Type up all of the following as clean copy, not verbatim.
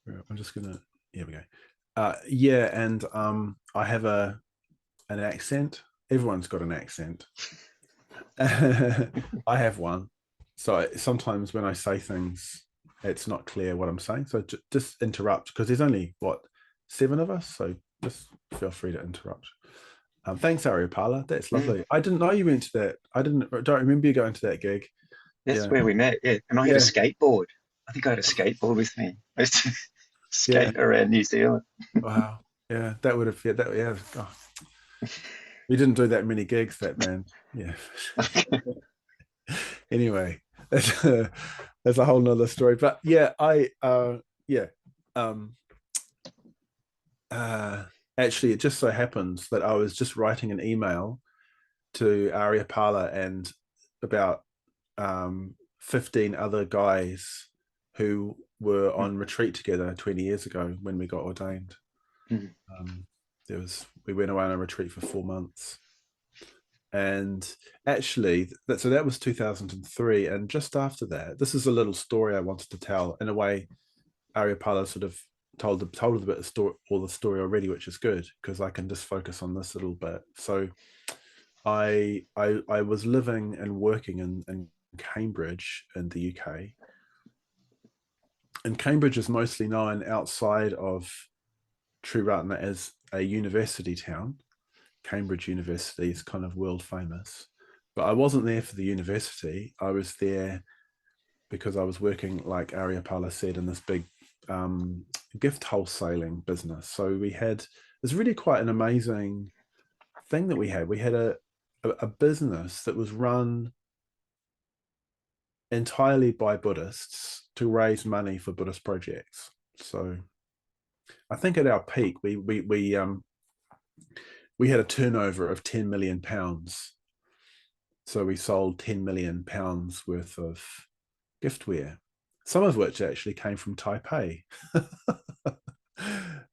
I'm just gonna. Here we go. Yeah, and I have an accent. Everyone's got an accent. I have one. So sometimes when I say things, it's not clear what I'm saying. So just interrupt because there's only what 7 of us. So just feel free to interrupt. Thanks, Ariapala. That's Mm, lovely. I didn't know you went to that. Don't remember you going to that gig. that's Yeah, where we met. Yeah, and I had a yeah, skateboard. I think I had a skateboard with me. I used to yeah. skate around New Zealand. Wow. Yeah, that would have. Yeah, that. Yeah. Oh, we didn't do that many gigs, that man. Yeah. Anyway, that's a whole nother story. But yeah, yeah. Um, uh, Actually, it just so happens that I was just writing an email to Aryapala and about 15 other guys who were on retreat together 20 years ago when we got ordained. Mm, Um, we went away on a retreat for 4 months. And actually, that was 2003. And just after that, this is a little story I wanted to tell. In a way, Aryapala sort of told a bit of story, all the story already, which is good because I can just focus on this little bit. So I was living and working in Cambridge in the UK. And Cambridge is mostly known outside of Triratna as a university town. Cambridge University is kind of world famous. But I wasn't there for the university. I was there because I was working, like Aryapala said, in this big um, gift wholesaling business. So we had, it's really quite an amazing thing that we had. We had a business that was run entirely by Buddhists to raise money for Buddhist projects. So I think at our peak, we had a turnover of £10 million. So we sold £10 million worth of giftware, some of which actually came from Taipei.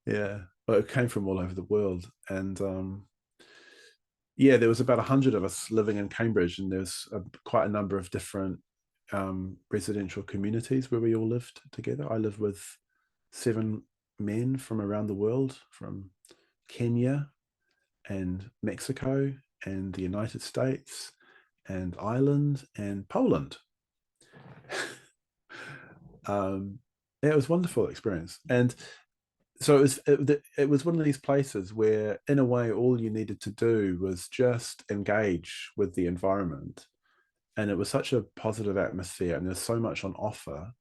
Yeah, but it came from all over the world. And yeah, there was about 100 of us living in Cambridge, and there's quite a number of different residential communities where we all lived together. I lived with 7 men from around the world, from Kenya and Mexico and the United States and Ireland and Poland. It was a wonderful experience, and so it was one of these places where, in a way, all you needed to do was just engage with the environment, and it was such a positive atmosphere, and there's so much on offer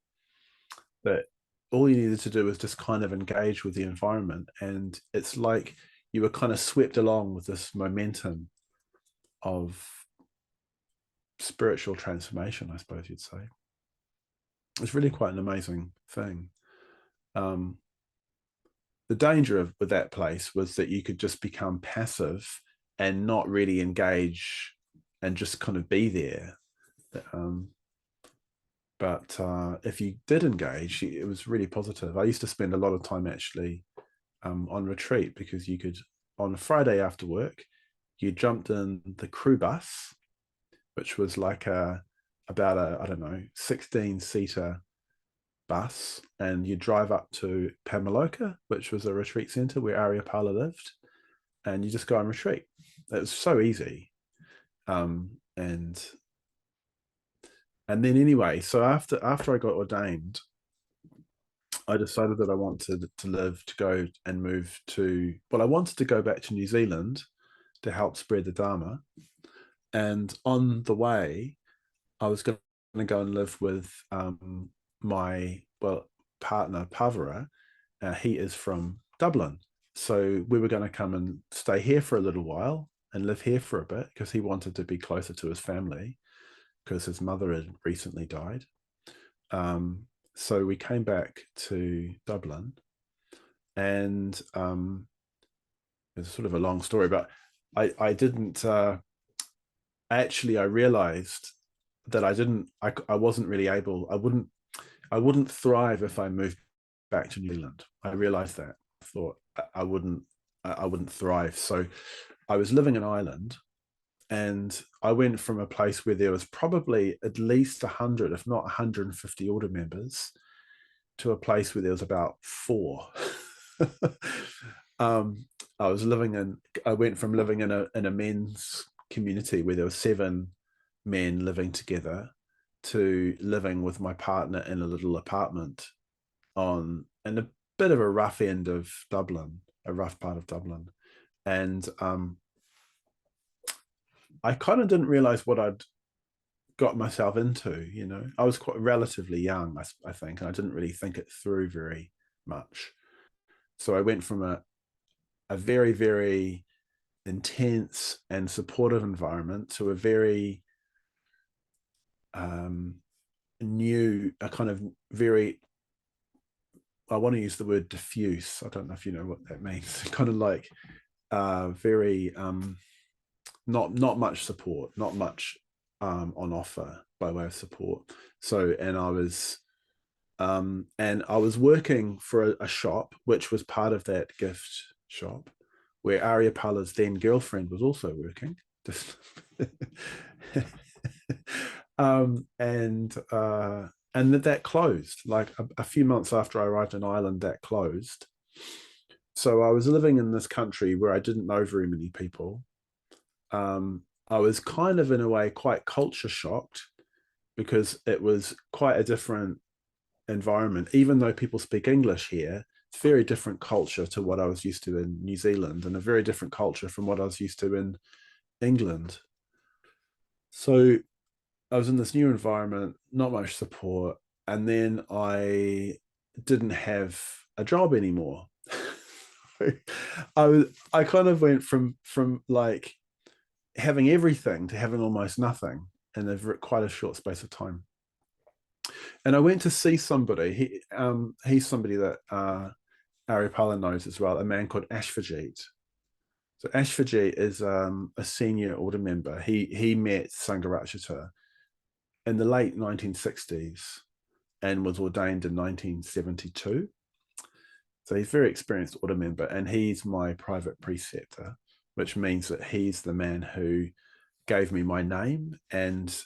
that all you needed to do was just kind of engage with the environment, and it's like you were kind of swept along with this momentum of spiritual transformation, I suppose you'd say. It's really quite an amazing thing. Um, the danger of with that place was that you could just become passive and not really engage and just kind of be there. Um, but if you did engage, it was really positive. I used to spend a lot of time actually on retreat because you could, on a Friday after work, you jumped in the crew bus, which was like about a, I don't know, 16-seater bus, and you drive up to Pamaloka, which was a retreat center where Aryapala lived, and you just go on retreat. It was so easy. Um, and then anyway, so after I got ordained, I decided that I wanted to live to go and move to. Well, I wanted to go back to New Zealand to help spread the Dharma, and on the way, I was going to go and live with my partner Pavara. He is from Dublin, so we were going to come and stay here for a little while and live here for a bit because he wanted to be closer to his family because his mother had recently died. Um, so we came back to Dublin, and it's sort of a long story, but I didn't actually. I realized that I wasn't really able. I wouldn't thrive if I moved back to New Zealand. I realized that. I thought I wouldn't thrive. So I was living in Ireland, and I went from a place where there was probably at least 100, if not 150 order members, to a place where there was about 4. I was living in. I went from living in a men's community where there were 7 men living together to living with my partner in a little apartment in a bit of a rough end of Dublin, a rough part of Dublin, and I kind of didn't realize what I'd got myself into. I was quite relatively young, I think, and I didn't really think it through very much. So I went from a very, very intense and supportive environment to a very new, a kind of very, I want to use the word diffuse. I don't know if you know what that means. Kind of like very not much support, not much on offer by way of support. So, and I was working for a shop which was part of that gift shop, where Aryapala's then girlfriend was also working. And that closed like a few months after I arrived in Ireland. That closed. So I was living in this country where I didn't know very many people. I was kind of, in a way, quite culture shocked because it was quite a different environment. Even though people speak English here, it's very different culture to what I was used to in New Zealand, and a very different culture from what I was used to in England. So I was in this new environment, not much support, and then I didn't have a job anymore. I kind of went from like having everything to having almost nothing in quite a short space of time. And I went to see somebody. He's somebody that Aryapala knows as well, a man called Ashvajit. So Ashvajit is a senior order member. He met Sangharakshita in the late 1960s and was ordained in 1972. So he's a very experienced order member, and he's my private preceptor, which means that he's the man who gave me my name and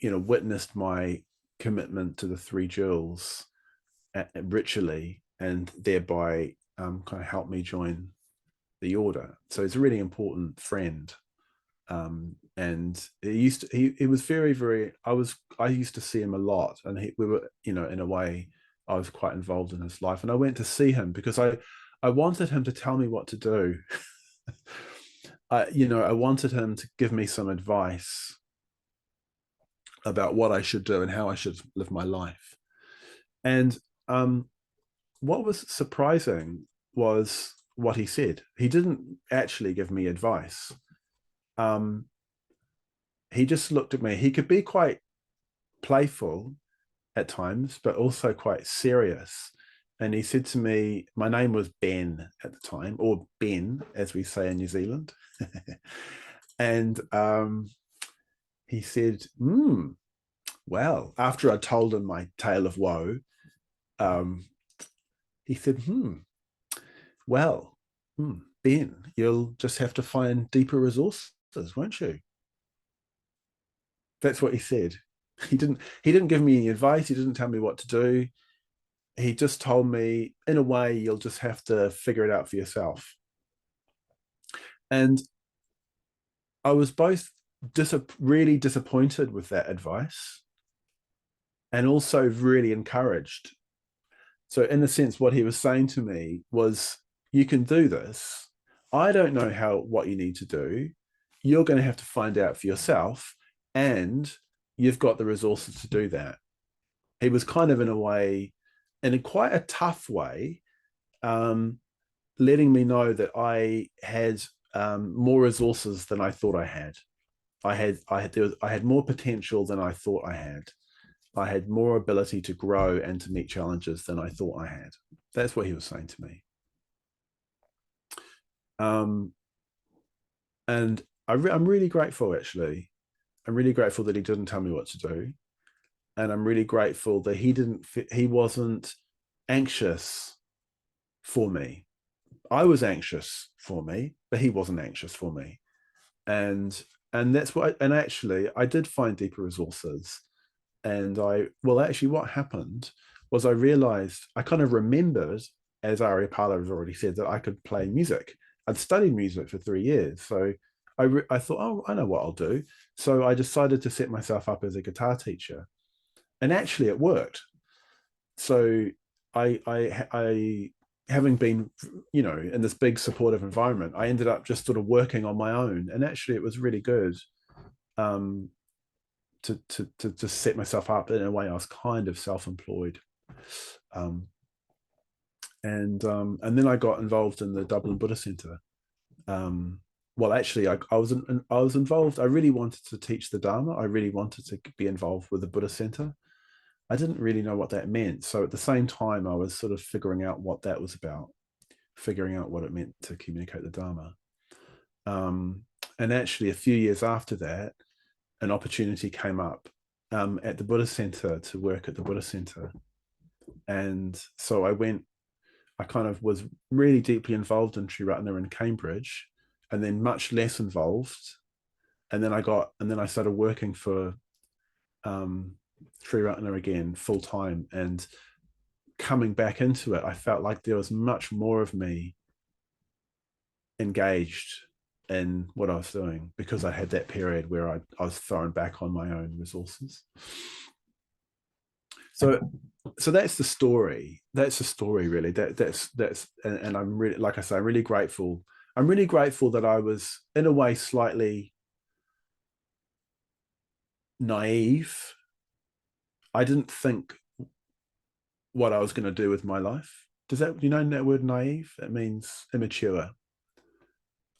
witnessed my commitment to the 3 jewels ritually, and thereby kind of helped me join the order. So he's a really important friend. And he was very, very, I used to see him a lot, and we were, in a way, I was quite involved in his life. And I went to see him because I wanted him to tell me what to do. I wanted him to give me some advice about what I should do and how I should live my life. And what was surprising was what he said. He didn't actually give me advice. He just looked at me. He could be quite playful at times, but also quite serious. And he said to me, my name was Ben at the time, or Ben, as we say in New Zealand. And he said, well, after I told him my tale of woe, he said, well, Ben, you'll just have to find deeper resources, won't you? That's what he said. He didn't give me any advice. He didn't tell me what to do. He just told me, in a way, you'll just have to figure it out for yourself. And I was both really disappointed with that advice and also really encouraged. So in a sense, what he was saying to me was, you can do this. I don't know what you need to do. You're going to have to find out for yourself, and you've got the resources to do that. He was kind of, in a way, in quite a tough way, letting me know that I had more resources than I thought I had. I had more potential than I thought I had. I had more ability to grow and to meet challenges than I thought I had. That's what he was saying to me. And I'm really grateful, actually. I'm really grateful that he didn't tell me what to do. And I'm really grateful that he wasn't anxious for me. I was anxious for me, but he wasn't anxious for me. And that's what, and actually I did find deeper resources. And actually what happened was I realized, I kind of remembered, as Ari Pala has already said, that I could play music. I'd studied music for 3 years. So I thought, oh, I know what I'll do. So I decided to set myself up as a guitar teacher. And actually it worked. So I having been, in this big supportive environment, I ended up just sort of working on my own. And actually it was really good. Um, to set myself up in a way. I was kind of self-employed, and then I got involved in the Dublin Buddhist Centre. Actually, I was involved. I really wanted to teach the Dharma. I really wanted to be involved with the Buddhist Centre. I didn't really know what that meant. So at the same time, I was sort of figuring out what that was about, figuring out what it meant to communicate the Dharma. And actually, a few years after that, an opportunity came up at the Buddhist Centre to work at the Buddhist Centre. And so I kind of was really deeply involved in Triratna in Cambridge, and then much less involved. And then I started working for Triratna again full time. And coming back into it, I felt like there was much more of me engaged in what I was doing, because I had that period where I was thrown back on my own resources. So that's the story. That's the story, really. That's and I'm really, like I say, I'm really grateful. I'm really grateful that I was, in a way, slightly naive. I didn't think what I was going to do with my life. Does that, that word naive? It means immature.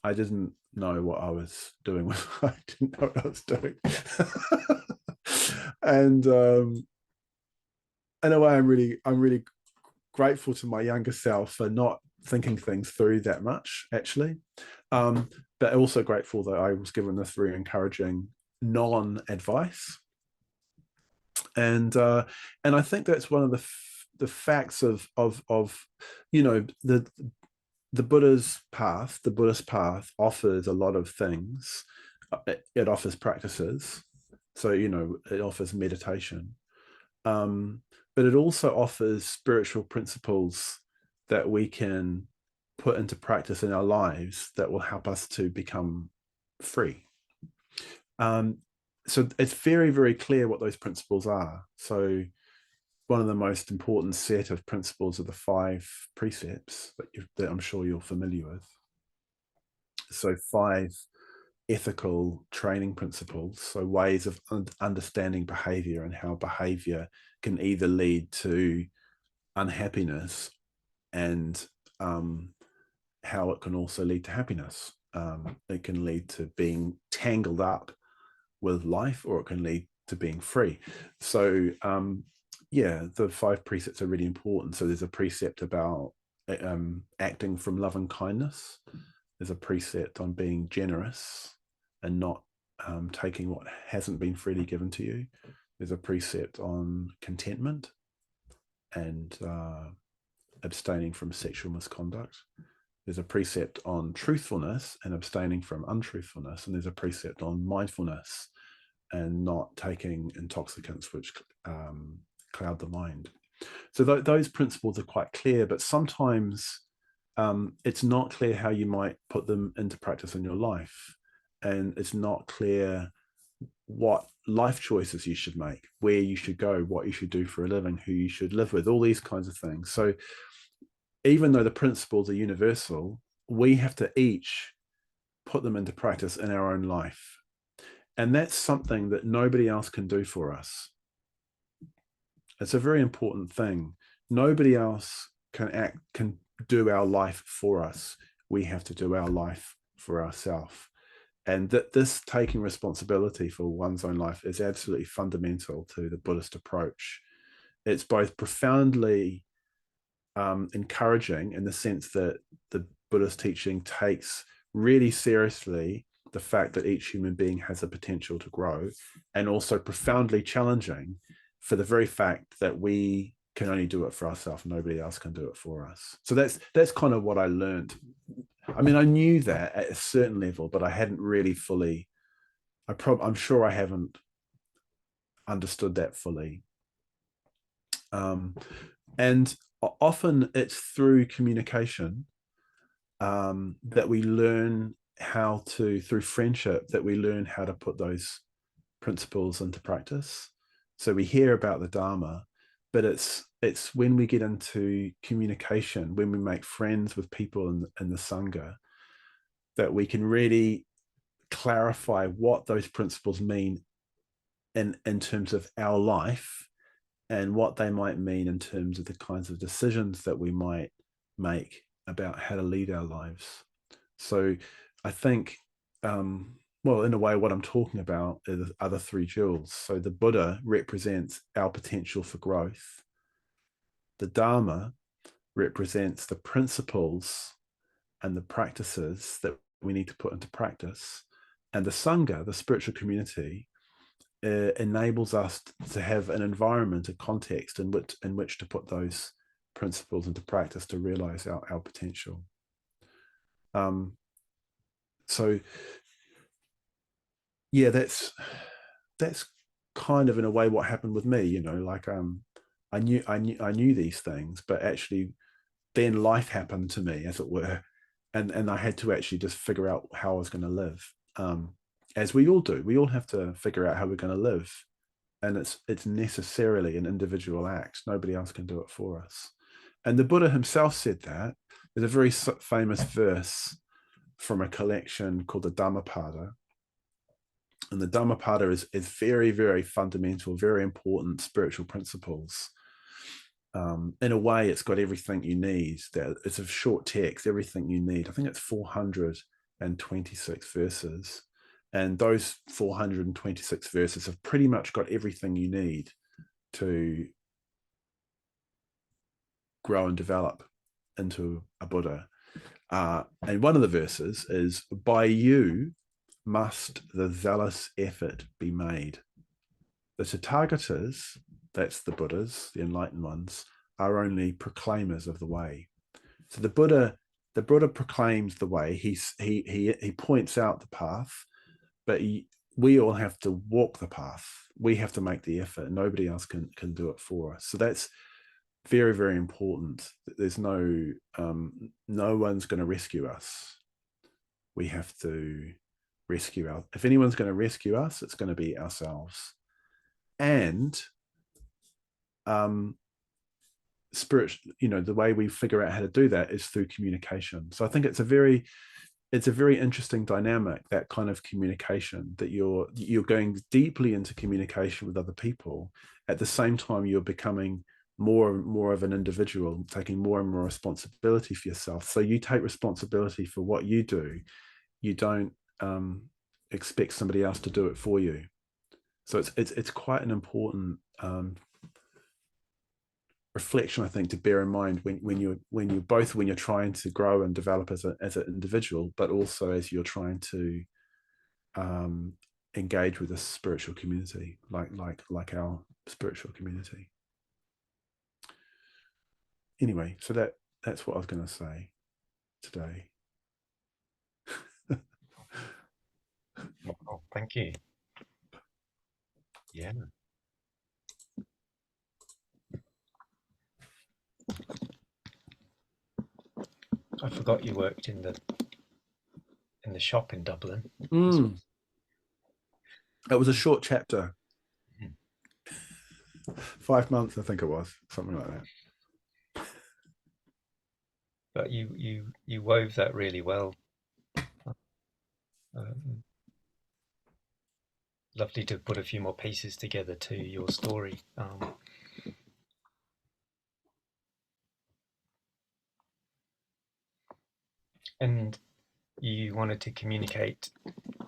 I didn't know what I was doing. I didn't know what I was doing. And in a way, I'm really grateful to my younger self for not thinking things through that much, actually. But also grateful that I was given this very encouraging non-advice. And I think that's one of the facts of the Buddha's path. The Buddhist path offers a lot of things. It offers practices. So, it offers meditation. But it also offers spiritual principles that we can put into practice in our lives that will help us to become free. So it's very, very clear what those principles are. So one of the most important set of principles are the 5 precepts that I'm sure you're familiar with. So 5 ethical training principles, so ways of understanding behavior and how behavior can either lead to unhappiness and how it can also lead to happiness. It can lead to being tangled up with life, or it can lead to being free. So the 5 precepts are really important. So there's a precept about acting from love and kindness. There's a precept on being generous and not taking what hasn't been freely given to you. There's a precept on contentment and abstaining from sexual misconduct. There's a precept on truthfulness and abstaining from untruthfulness. And there's a precept on mindfulness and not taking intoxicants which cloud the mind. So those principles are quite clear, but sometimes it's not clear how you might put them into practice in your life. And it's not clear what life choices you should make, where you should go, what you should do for a living, who you should live with, all these kinds of things. So even though the principles are universal, we have to each put them into practice in our own life. And that's something that nobody else can do for us. It's a very important thing. Nobody else can do our life for us. We have to do our life for ourselves. And that this taking responsibility for one's own life is absolutely fundamental to the Buddhist approach. It's both profoundly encouraging in the sense that the Buddhist teaching takes really seriously the fact that each human being has the potential to grow, and also profoundly challenging for the very fact that we can only do it for ourselves. Nobody else can do it for us. So that's kind of what I learned. I mean, I knew that at a certain level, but I hadn't really fully, I'm sure I haven't understood that fully. And often it's through communication that we learn how to, through friendship, that we learn how to put those principles into practice. So we hear about the Dharma, but it's when we get into communication, when we make friends with people in the Sangha, that we can really clarify what those principles mean in terms of our life, and what they might mean in terms of the kinds of decisions that we might make about how to lead our lives. So I think, well, in a way, what I'm talking about are the three jewels. So the Buddha represents our potential for growth. The Dharma represents the principles and the practices that we need to put into practice. And the Sangha, the spiritual community, enables us to have an environment, a context in which to put those principles into practice to realize our potential. So yeah, that's kind of in a way what happened with me, you know, like I knew these things, but actually then life happened to me, as it were, and I had to actually just figure out how I was going to live. As we all do, we all have to figure out how we're going to live, and it's necessarily an individual act. Nobody else can do it for us. And the Buddha himself said that. There's a very famous verse from a collection called the Dhammapada. And the Dhammapada is very, very fundamental, very important spiritual principles. In a way, it's got everything you need. It's a short text, everything you need. I think it's 426 verses. And those 426 verses have pretty much got everything you need to grow and develop into a Buddha. And one of the verses is, by you must the zealous effort be made. The Tathagatas, that's the Buddhas, the enlightened ones, are only proclaimers of the way. So the Buddha proclaims the way. He points out the path, but we all have to walk the path. We have to make the effort. Nobody else can do it for us. So that's very, very important. There's no one's going to rescue us. We have to rescue our. If anyone's going to rescue us, it's going to be ourselves. And spirit, you know, the way we figure out how to do that is through communication. So I think it's a very interesting dynamic, that kind of communication, that you're going deeply into communication with other people. At the same time, you're becoming more and more of an individual, taking more and more responsibility for yourself. So you take responsibility for what you do. You don't expect somebody else to do it for you. So it's quite an important reflection, I think, to bear in mind when you're trying to grow and develop as an individual, but also as you're trying to engage with a spiritual community, like our spiritual community. Anyway, so that's what I was going to say today. Oh, thank you. Yeah. I forgot you worked in the shop in Dublin. It was a short chapter. 5 months, I think it was, something like that. But you wove that really well. Lovely to put a few more pieces together to your story. And you wanted to communicate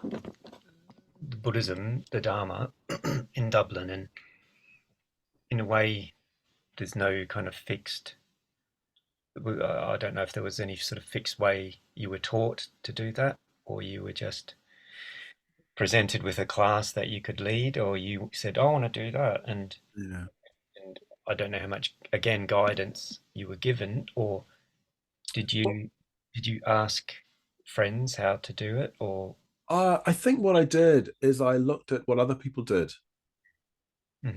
the Buddhism, the Dharma, in Dublin, and in a way, there's no kind of fixed. I don't know if there was any sort of fixed way you were taught to do that, or you were just presented with a class that you could lead, or you said, "I want to do that," and I don't know how much, again, guidance you were given, or did you ask friends how to do it, or? I think what I did is I looked at what other people did.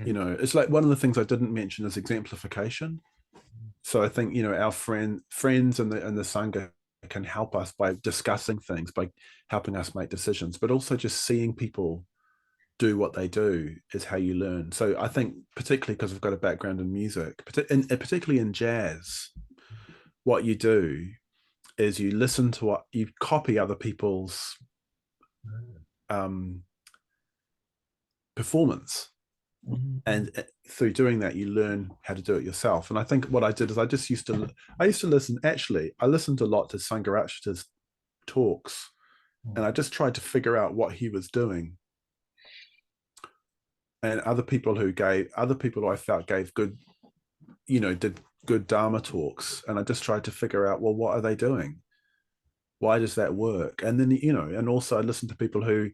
You know, it's like one of the things I didn't mention is exemplification. So I think, you know, our friends and the Sangha can help us by discussing things, by helping us make decisions, but also just seeing people do what they do is how you learn. So I think, particularly because I've got a background in music, particularly in jazz, what you do is you listen to what you copy other people's performance, and through doing that you learn how to do it yourself. And I think what I did is I used to listen. Actually, I listened a lot to Sangharakshita's talks, and I just tried to figure out what he was doing, and other people who I felt gave good, you know, did good Dharma talks, and I just tried to figure out, well, what are they doing? Why does that work? And then, you know, and also I listened to people who,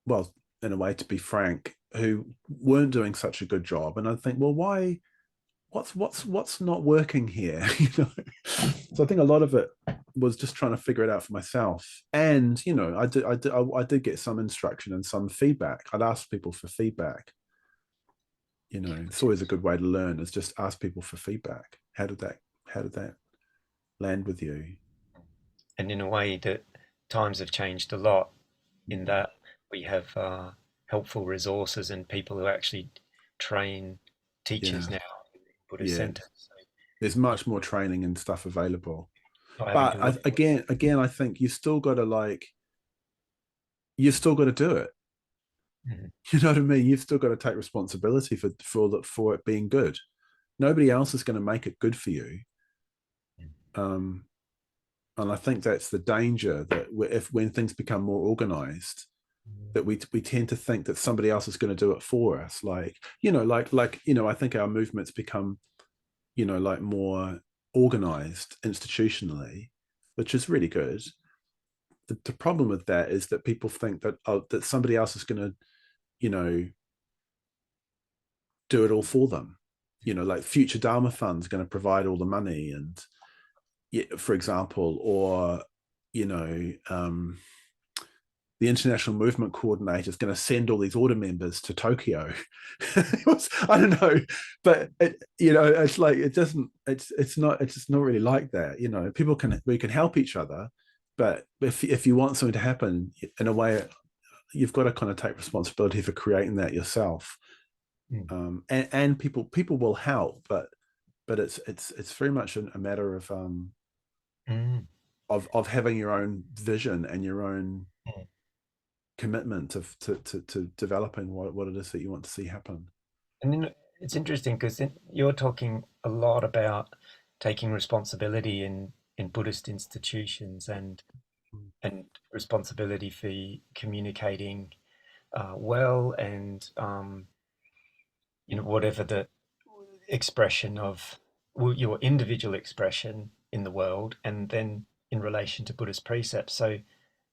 well, in a way, to be frank, who weren't doing such a good job. And I think, well, why? What's not working here? You know. So I think a lot of it was just trying to figure it out for myself. And you know, I did get some instruction and some feedback. I'd ask people for feedback. You know, it's always a good way to learn, is just ask people for feedback. How did that land with you? And in a way that times have changed a lot, in that we have helpful resources and people who actually train teachers now in Buddhist Yeah. centres. So There's much more training and stuff available. not having to But look. again, I think you still got to do it. You know what I mean? You've still got to take responsibility for it being good. Nobody else is going to make it good for you. And I think that's the danger, that when things become more organized, that we tend to think that somebody else is going to do it for us. Like, you know, I think our movements become, you know, like more organized institutionally, which is really good. The problem with that is that people think that that somebody else is going to, you know, do it all for them. You know, like Future Dharma Fund's going to provide all the money, and for example, or you know, the International Movement Coordinator is going to send all these order members to Tokyo. I don't know, but you know, it's like it doesn't. It's just not really like that. You know, we can help each other, but if you want something to happen, in a way, you've got to kind of take responsibility for creating that yourself. And people will help, but it's very much a matter of having your own vision and your own commitment to developing what it is that you want to see happen. And then it's interesting because you're talking a lot about taking responsibility in Buddhist institutions and responsibility for communicating well, and you know, whatever the expression of your individual expression in the world, and then in relation to Buddhist precepts. So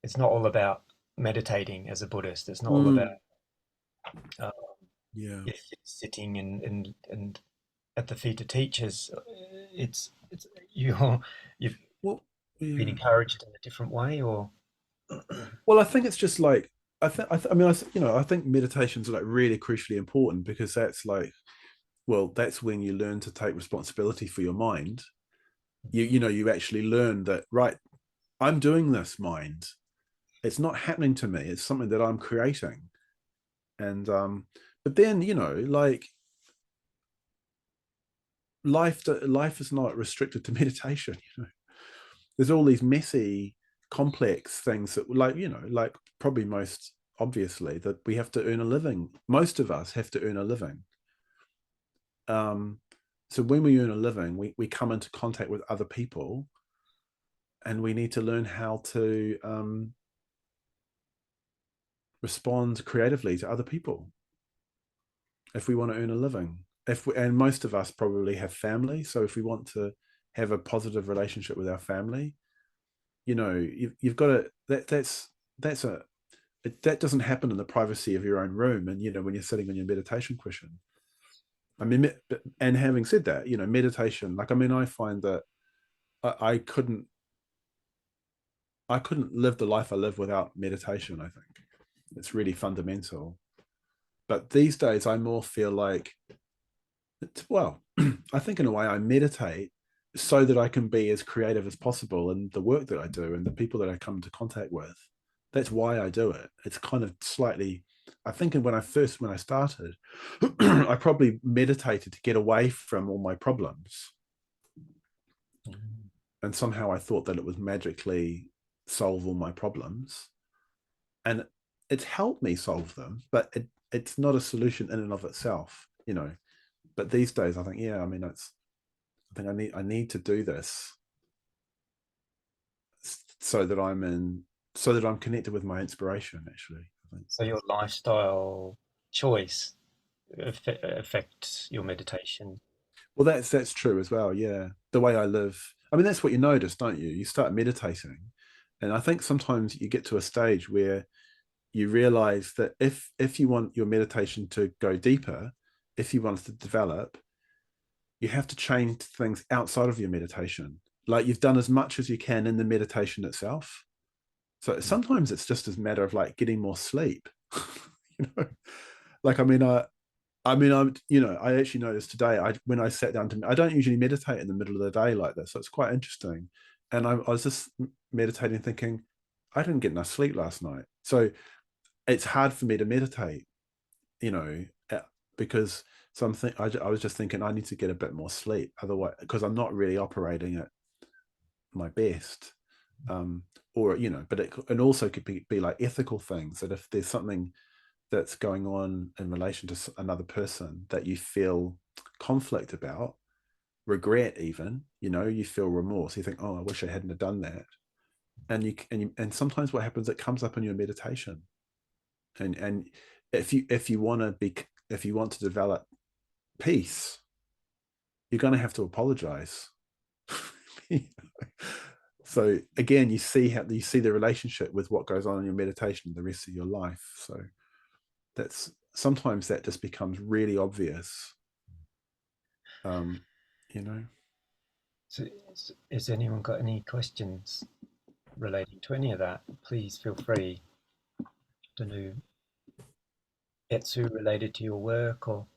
it's not all about meditating as a Buddhist. It's not all about if you're sitting and at the feet of teachers. It's you've been encouraged in a different way, or Well, I think it's just like I mean, I think meditation's like really crucially important, because that's like, well, that's when you learn to take responsibility for your mind. You know, you actually learn that, right, I'm doing this, mind. It's not happening to me. It's something that I'm creating. And but then, you know, like life is not restricted to meditation. You know, there's all these messy, complex things that, like, you know, like probably most obviously, that we have to earn a living. Most of us have to earn a living. So when we earn a living, we come into contact with other people, and we need to learn how to respond creatively to other people if we want to earn a living. And most of us probably have family, so if we want to have a positive relationship with our family, you know, you've got to that doesn't happen in the privacy of your own room, and you know, when you're sitting on your meditation cushion. I mean, and having said that, you know, meditation, like, I mean, I find that I couldn't live the life I live without meditation. I think it's really fundamental. But these days I more feel like, well, I think in a way I meditate so that I can be as creative as possible in the work that I do and the people that I come into contact with. That's why I do it. It's kind of slightly, I think when I started, I probably meditated to get away from all my problems. And somehow I thought that it would magically solve all my problems. And it's helped me solve them, but it's not a solution in and of itself, you know. But these days I think, yeah, I mean, I think I need to do this so that I'm connected with my inspiration, actually, I think. So your lifestyle choice affects your meditation. Well, that's true as well. Yeah, the way I live. I mean, that's what you notice, don't you? You start meditating, and I think sometimes you get to a stage where you realize that if you want your meditation to go deeper, if you want it to develop, you have to change things outside of your meditation. Like you've done as much as you can in the meditation itself. So sometimes it's just a matter of like getting more sleep. You know, like I'm, you know, I actually noticed today, when I sat down I don't usually meditate in the middle of the day like this. So it's quite interesting. And I was just meditating thinking, I didn't get enough sleep last night. So it's hard for me to meditate, you know, because I was just thinking I need to get a bit more sleep. Otherwise, because I'm not really operating at my best. Or, you know, but it also could be like ethical things, that if there's something that's going on in relation to another person that you feel conflict about, regret, even, you know, you feel remorse, you think, oh, I wish I hadn't have done that. And sometimes what happens, it comes up in your meditation. And if you want to develop peace, you're going to have to apologize. So again, you see the relationship with what goes on in your meditation the rest of your life. So sometimes that just becomes really obvious. You know. So has anyone got any questions relating to any of that? Please feel free. I don't know, Etsu, related to your work or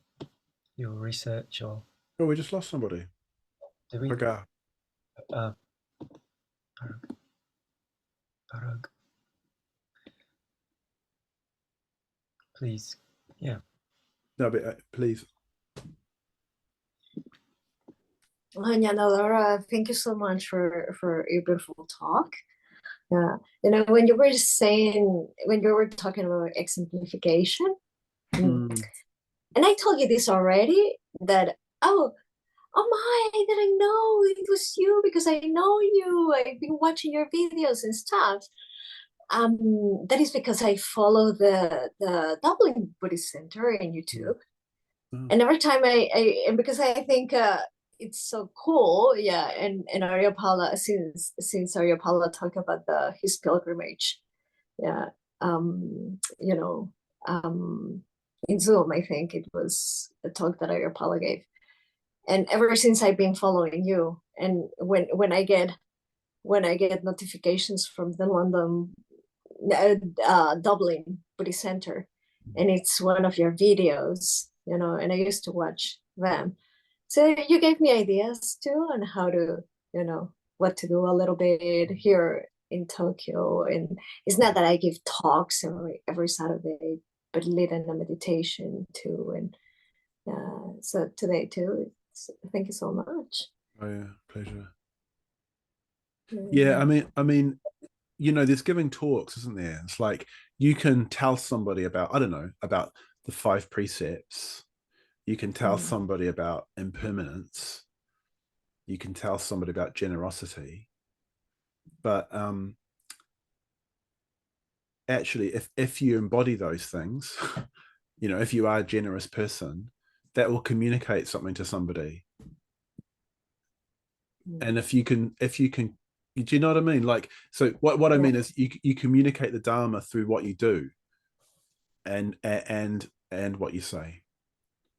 your research, or Oh, we just lost somebody. did we? Parag. Parag. Please, yeah. No, but please. Jnanadhara, thank you so much for your beautiful talk. Yeah, you know, when you were talking about exemplification, and I told you this already, that oh my, I didn't know it was you, because I know you. I've been watching your videos and stuff. That is because I follow the Dublin Buddhist Centre in YouTube. And every time and because I think it's so cool, yeah. And Aryapala, since Aryapala talked about his pilgrimage, yeah. You know, in Zoom, I think it was a talk that Aryapala gave. And ever since I've been following you, and when I get notifications from the Dublin Buddhist Centre, and it's one of your videos, you know, and I used to watch them. So you gave me ideas too on how to, you know, what to do a little bit here in Tokyo. And it's not that I give talks every Saturday, but lead in a meditation too. And so today too, thank you so much. Oh yeah, pleasure. Yeah, I mean, you know, there's giving talks, isn't there? It's like you can tell somebody about, I don't know, about the 5 precepts. You can tell somebody about impermanence. You can tell somebody about generosity. But actually, if you embody those things, you know, if you are a generous person, that will communicate something to somebody. And if you can, do you know what I mean? Like, so what I mean is you communicate the Dharma through what you do and what you say.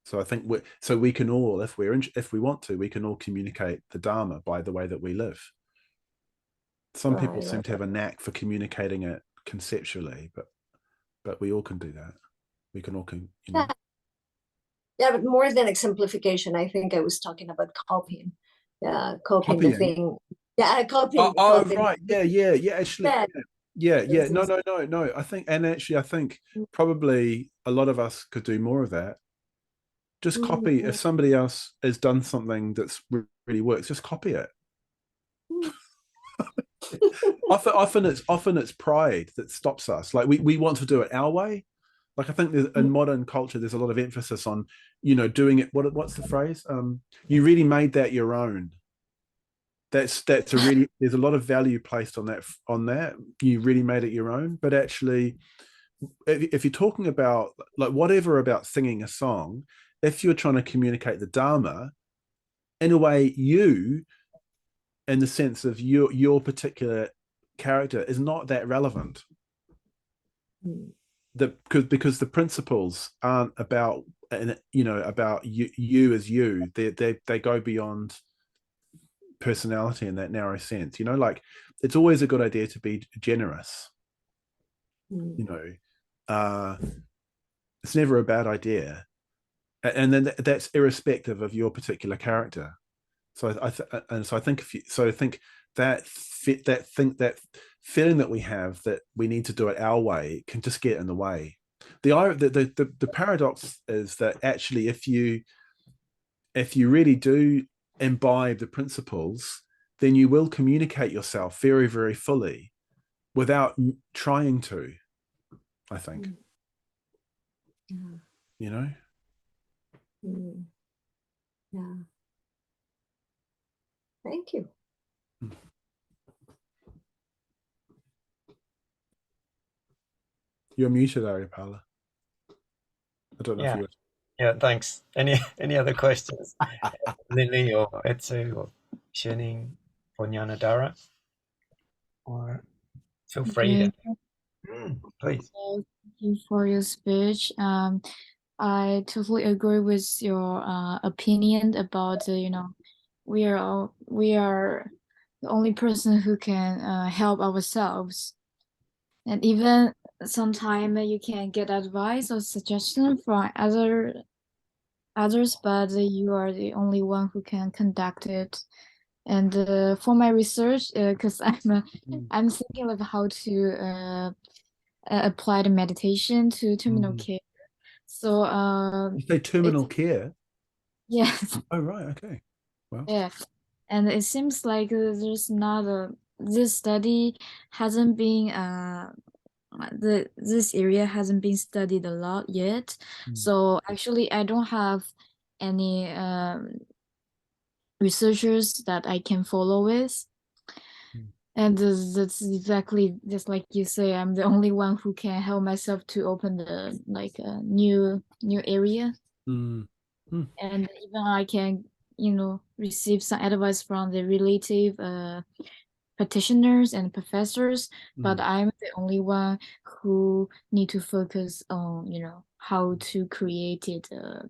So I think we can all, if we want to, we can all communicate the Dharma by the way that we live. Some people seem to have a knack for communicating it conceptually, but we all can do that. We can all, Yeah, but more than exemplification, I think I was talking about copying. Yeah, copying the Copying? thing. Yeah, copying Oh, the right. Yeah. Actually, yeah. No. I think probably a lot of us could do more of that. Just copy. If somebody else has done something that's really works, just copy it. often it's pride that stops us. Like we want to do it our way. Like I think in modern culture, there's a lot of emphasis on, doing it. What's the phrase? You really made that your own. There's a lot of value placed on that. You really made it your own. But actually, if you're talking about like whatever about singing a song, if you're trying to communicate the Dharma, in a way, in the sense of your particular character is not that relevant. Because the principles aren't about about you as you. They go beyond personality in that narrow sense. Like it's always a good idea to be generous. It's never a bad idea, and then that's irrespective of your particular character. So I think that feeling that we have that we need to do it our way can just get in the way. The paradox is that actually if you really do imbibe the principles, then you will communicate yourself very, very fully without trying to, I think. Yeah. Thank you. You're muted, Ariapala. I don't know if you. Yeah, thanks. Any other questions? Lily or Etsu or Shining or Jnanadhara? Or feel free to please. Thank you for your speech. I totally agree with your opinion about we are the only person who can help ourselves, and even sometimes you can get advice or suggestion from others, but you are the only one who can conduct it. And for my research, because I'm thinking of how to apply the meditation to terminal care. So you say terminal care? Yes. Oh right, okay. Well. Yeah, and it seems like there's not this study hasn't been this area hasn't been studied a lot yet. So actually, I don't have any researchers that I can follow with. And that's exactly just like you say, I'm the only one who can help myself to open the a new area. And even I can, receive some advice from the relative practitioners and professors, but I'm the only one who need to focus on, how to create it a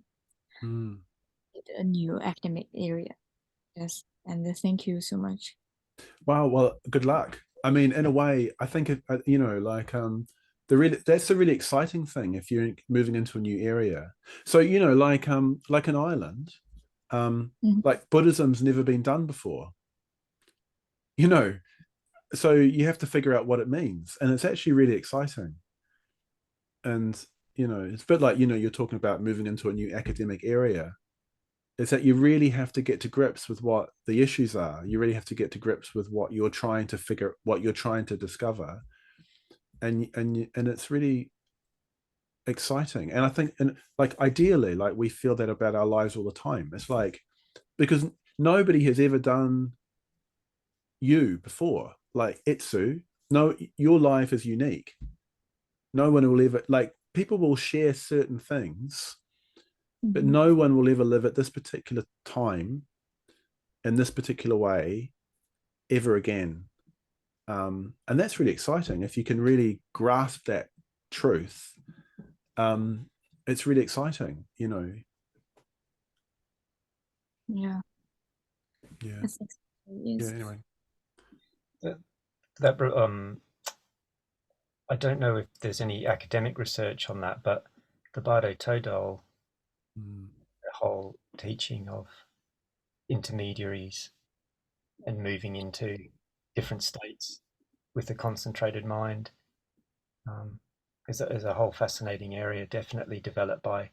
new academic area. Yes, and thank you so much. Wow, well, good luck. I mean, in a way, I think that's the really exciting thing if you're moving into a new area. So like an island, like Buddhism's never been done before. So you have to figure out what it means, and it's actually really exciting. And it's a bit like you're talking about moving into a new academic area. Is that you really have to get to grips with what the issues are. You really have to get to grips with what you're trying to discover, and it's really exciting. And I think, and like ideally, like we feel that about our lives all the time. It's like because nobody has ever done you before, like Etsu. No, your life is unique. No one will ever people will share certain things. But no one will ever live at this particular time in this particular way ever again. And that's really exciting. If you can really grasp that truth, it's really exciting, Yeah. Yeah. Yeah, anyway. I don't know if there's any academic research on that, but the Bardo Todol, Mm. the whole teaching of intermediaries and moving into different states with a concentrated mind is a whole fascinating area, definitely developed by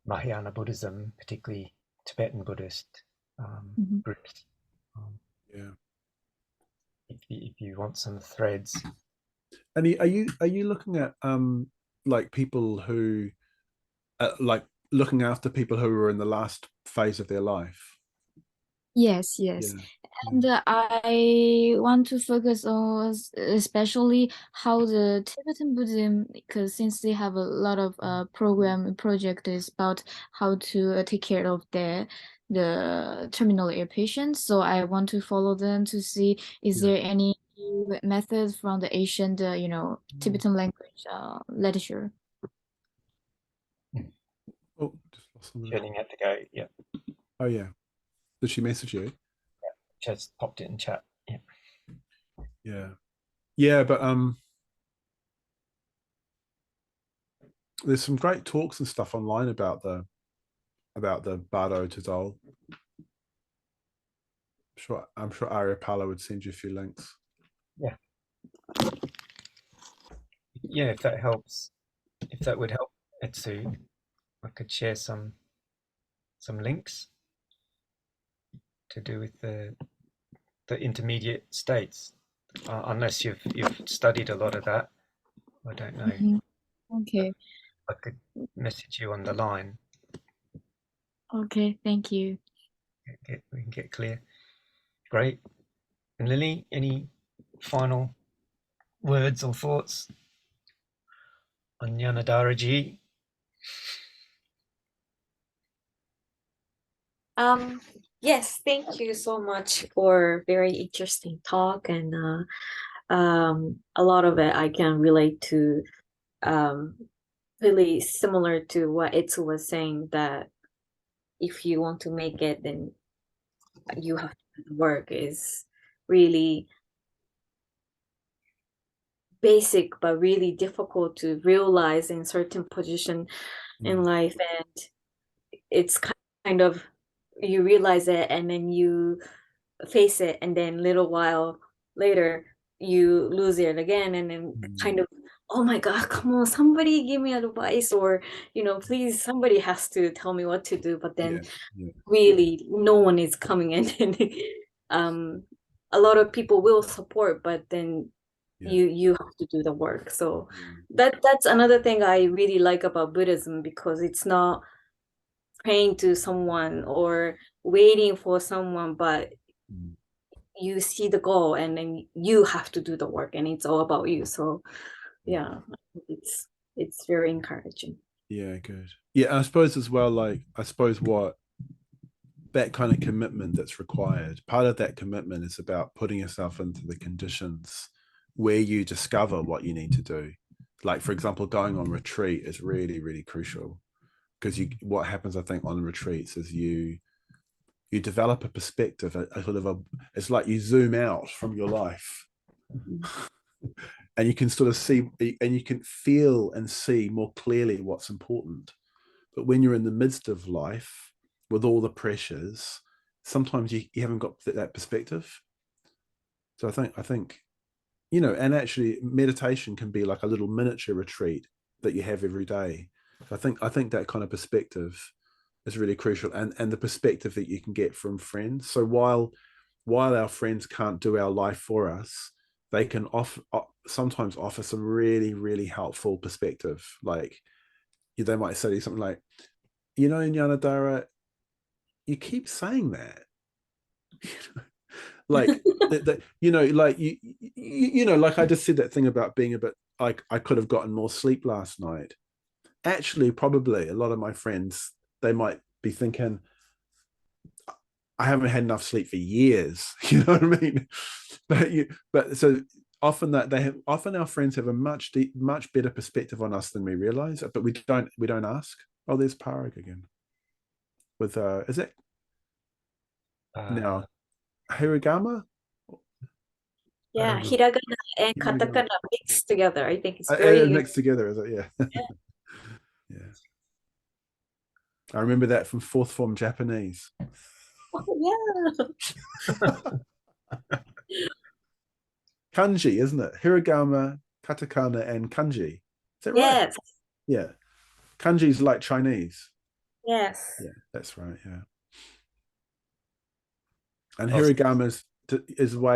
Mahayana Buddhism, particularly Tibetan Buddhist groups. Yeah. If you want some threads. And are you looking at like people who like looking after people who are in the last phase of their life? Yes. Yeah. And I want to focus on especially how the Tibetan Buddhism, because since they have a lot of project is about how to take care of the terminal ill patients. So I want to follow them to see is there any methods from the ancient, Tibetan language literature. Oh, just lost somebody. Turning out to go. Yeah. Oh yeah. Did she message you? Just popped it in chat. Yeah. Yeah. Yeah, but there's some great talks and stuff online about the Bardo Todol. I'm sure Arya Pala would send you a few links. Yeah. Yeah, if that helps, if that would help Etsu, I could share some links to do with the intermediate states. Unless you've studied a lot of that, I don't know. Okay. I could message you on the line. Okay, thank you. We can get clear. Great. And Lily, any final words or thoughts on Jnanadhara ji? Yes, thank you so much for very interesting talk, and a lot of it I can relate to, really similar to what Itsu was saying, that if you want to make it, then you have to do the work. Is really basic but really difficult to realize in certain position in life, and it's kind of, you realize it and then you face it, and then little while later you lose it again, and then kind of, oh my god, come on, somebody give me advice, or please, somebody has to tell me what to do. But then really no one is coming in. And a lot of people will support, but then you have to do the work. So that's another thing I really like about Buddhism, because it's not praying to someone or waiting for someone, but you see the goal and then you have to do the work, and it's all about you. So yeah, it's very encouraging. Yeah, good. Yeah, I suppose as well, like, I suppose what that kind of commitment that's required, part of that commitment is about putting yourself into the conditions where you discover what you need to do. Like, for example, going on retreat is really, really crucial, because what happens, I think, on retreats is you develop a perspective, it's like you zoom out from your life, and you can sort of see, and you can feel and see more clearly what's important. But when you're in the midst of life with all the pressures, sometimes you haven't got that perspective. So I think, and actually meditation can be like a little miniature retreat that you have every day. So I think that kind of perspective is really crucial, and the perspective that you can get from friends. So while our friends can't do our life for us, they can sometimes offer some really, really helpful perspective. Like, they might say something like, Jnanadhara, you keep saying that. Like, like like I just said that thing about being a bit like, I could have gotten more sleep last night. Actually, probably a lot of my friends, they might be thinking, I haven't had enough sleep for years. You know what I mean? But so often often our friends have a much better perspective on us than we realize, but we don't ask. Oh, there's Parag again. With is it now Hiragama? Yeah, hiragana and katakana mixed together. I think it's And very mixed together, is it? Yeah. Yeah. I remember that from fourth form Japanese. Oh, yeah. Kanji, isn't it? Hiragana, katakana, and kanji. Is that right? Yes. Yeah. Kanji's like Chinese. Yes. Yeah, that's right. Yeah. And Awesome. hiragana is a way